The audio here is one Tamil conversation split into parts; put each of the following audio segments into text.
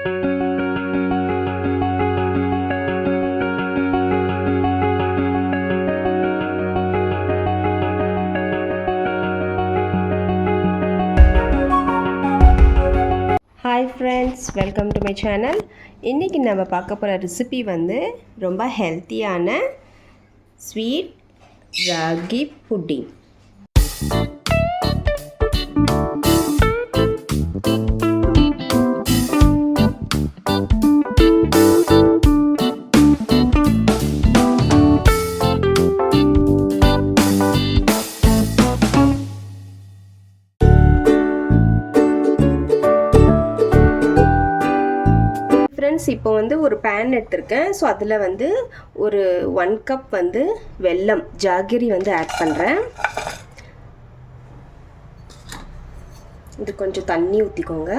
Hi friends, welcome to my channel. இன்றைக்கி நம்ம பார்க்க போகிற ரெசிபி வந்து ரொம்ப ஹெல்த்தியான ஸ்வீட் ராகி புட்டிங். ஃப்ரெண்ட்ஸ், இப்போ வந்து ஒரு பேன் எடுத்திருக்கேன். ஸோ அதில் வந்து ஒரு 1 கப் வந்து வெல்லம் ஜாகிரி வந்து ஆட் பண்ணுறேன். இது கொஞ்சம் தண்ணி ஊற்றிக்கோங்க.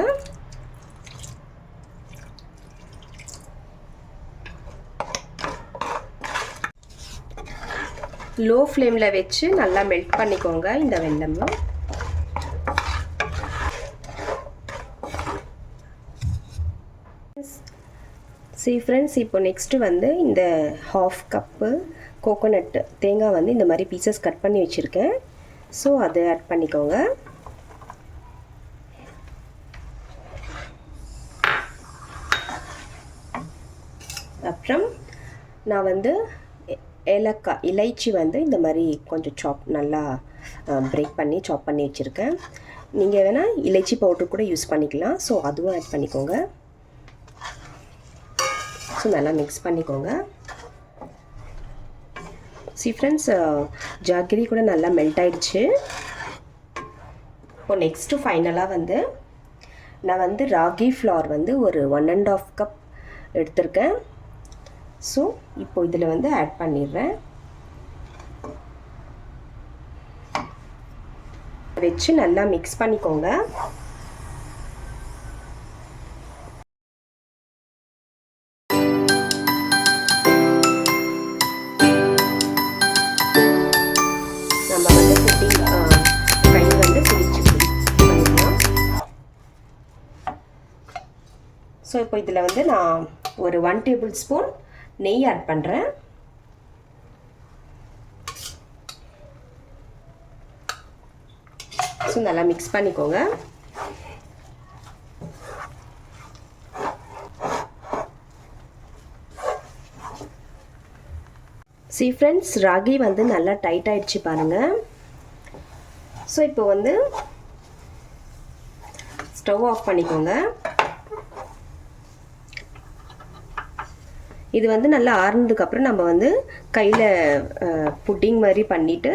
லோ ஃப்ளேமில் வச்சு நல்லா மெல்ட் பண்ணிக்கோங்க இந்த வெல்லம். ஃப்ரெண்ட்ஸ், இப்போ நெக்ஸ்ட்டு வந்து இந்த 1/2 கப்பு கோகோனட் தேங்காய் வந்து இந்த மாதிரி பீசஸ் கட் பண்ணி வச்சுருக்கேன். ஸோ அதை ஆட் பண்ணிக்கோங்க. அப்புறம் நான் வந்து இலைச்சி வந்து இந்த மாதிரி கொஞ்சம் நல்லா பிரேக் பண்ணி சாப் பண்ணி வச்சுருக்கேன். நீங்கள் வேணால் இலைச்சி பவுடர் கூட யூஸ் பண்ணிக்கலாம். ஸோ அதுவும் ஆட் பண்ணிக்கோங்க. ஸோ நல்லா மிக்ஸ் பண்ணிக்கோங்க. ஃப்ரெண்ட்ஸ், ஜாகிரி கூட நல்லா மெல்ட் ஆயிடுச்சு. இப்போ நெக்ஸ்ட்டு ஃபைனலாக வந்து நான் வந்து ராகி ஃப்ளார் வந்து ஒரு 1.5 கப் எடுத்திருக்கேன். ஸோ இப்போ இதில் வந்து ஆட் பண்ணிடுறேன். வச்சு நல்லா மிக்ஸ் பண்ணிக்கோங்க. நம்ம வந்து புட்டிங் கை வந்து பிடிச்சி பண்ணிக்கலாம். ஸோ இப்போ இதில் வந்து நான் ஒரு 1 டேபிள் ஸ்பூன் நெய் ஆட் பண்ணுறேன். ஸோ நல்லா மிக்ஸ் பண்ணிக்கோங்க. ஃப்ரெண்ட்ஸ், ராகி வந்து நல்லா டைட் ஆயிடுச்சு பாருங்கள். ஸோ இப்போ வந்து ஸ்டவ் ஆஃப் பண்ணிக்கோங்க. இது வந்து நல்லா ஆறுனதுக்கப்புறம் நம்ம வந்து கையில் புட்டிங் மாதிரி பண்ணிவிட்டு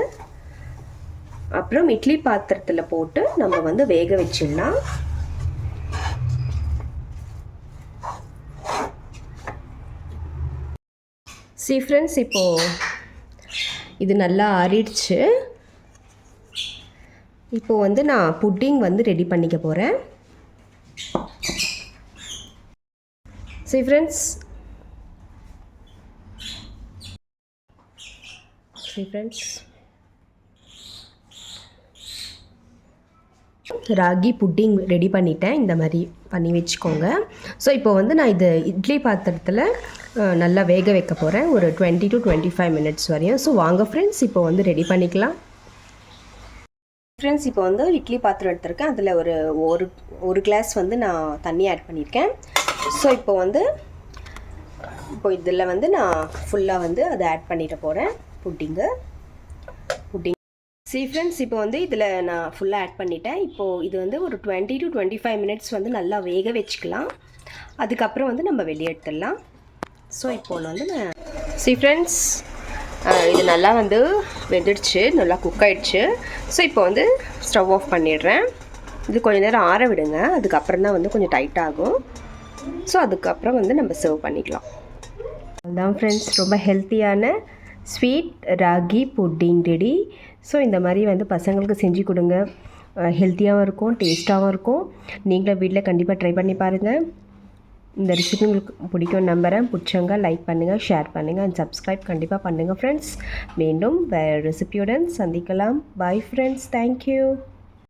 அப்புறம் இட்லி பாத்திரத்தில் போட்டு நம்ம வந்து வேக வச்சிடலாம். ஃப்ரெண்ட்ஸ், இப்போது இது நல்லா ஆறிடுச்சு. இப்போ வந்து நான் புட்டிங் வந்து ரெடி பண்ணிக்க போகிறேன். ஃப்ரெண்ட்ஸ், ராகி புட்டிங் ரெடி பண்ணிட்டேன். இந்த மாதிரி பண்ணி வச்சுக்கோங்க. ஸோ இப்போ வந்து நான் இது இட்லி பாத்திரத்தில் நல்லா வேக வைக்க போகிறேன் ஒரு 20 to 25 மினிட்ஸ் வரையும். ஸோ வாங்க ஃப்ரெண்ட்ஸ், இப்போ வந்து ரெடி பண்ணிக்கலாம். ஃப்ரெண்ட்ஸ், இப்போ வந்து இட்லி பாத்திரம் எடுத்திருக்கேன். அதில் ஒரு கிளாஸ் வந்து நான் தண்ணி ஆட் பண்ணியிருக்கேன். ஸோ இப்போ இதில் வந்து நான் ஃபுல்லாக வந்து அதை ஆட் பண்ணிட்டு போகிறேன் புட்டிங். ஃப்ரெண்ட்ஸ், இப்போ வந்து இதில் நான் ஃபுல்லாக ஆட் பண்ணிட்டேன். இப்போது இது வந்து ஒரு 20 to 25 மினிட்ஸ் வந்து நல்லா வேக வச்சுக்கலாம். அதுக்கப்புறம் வந்து நம்ம வெளியே எடுத்துடலாம். ஸோ இப்போ வந்து நான் ஃப்ரெண்ட்ஸ், இது நல்லா வந்து வெந்துடுச்சு, நல்லா குக் ஆகிடுச்சு. ஸோ இப்போ வந்து ஸ்டவ் ஆஃப் பண்ணிடுறேன். இது கொஞ்சம் நேரம் ஆற விடுங்க. அதுக்கப்புறம் தான் வந்து கொஞ்சம் டைட் ஆகும். ஸோ அதுக்கப்புறம் வந்து நம்ம சர்வ் பண்ணிக்கலாம். அதுதான் ஃப்ரெண்ட்ஸ், ரொம்ப ஹெல்த்தியான sweet ragi pudding ready. So இந்த மாதிரி வந்து பசங்களுக்கு செஞ்சு கொடுங்க. ஹெல்த்தியாகவும் இருக்கும், டேஸ்ட்டாகவும் இருக்கும். நீங்களும் வீட்டில் கண்டிப்பாக ட்ரை பண்ணி பாருங்கள். இந்த ரெசிபி உங்களுக்கு பிடிக்கும் நம்புகிறேன். பிடிச்சவங்க லைக் பண்ணுங்கள், ஷேர் பண்ணுங்கள் அண்ட் சப்ஸ்கிரைப் கண்டிப்பாக பண்ணுங்கள் ஃப்ரெண்ட்ஸ். மீண்டும் வேறு ரெசிபியுடன் சந்திக்கலாம். Bye friends, thank you.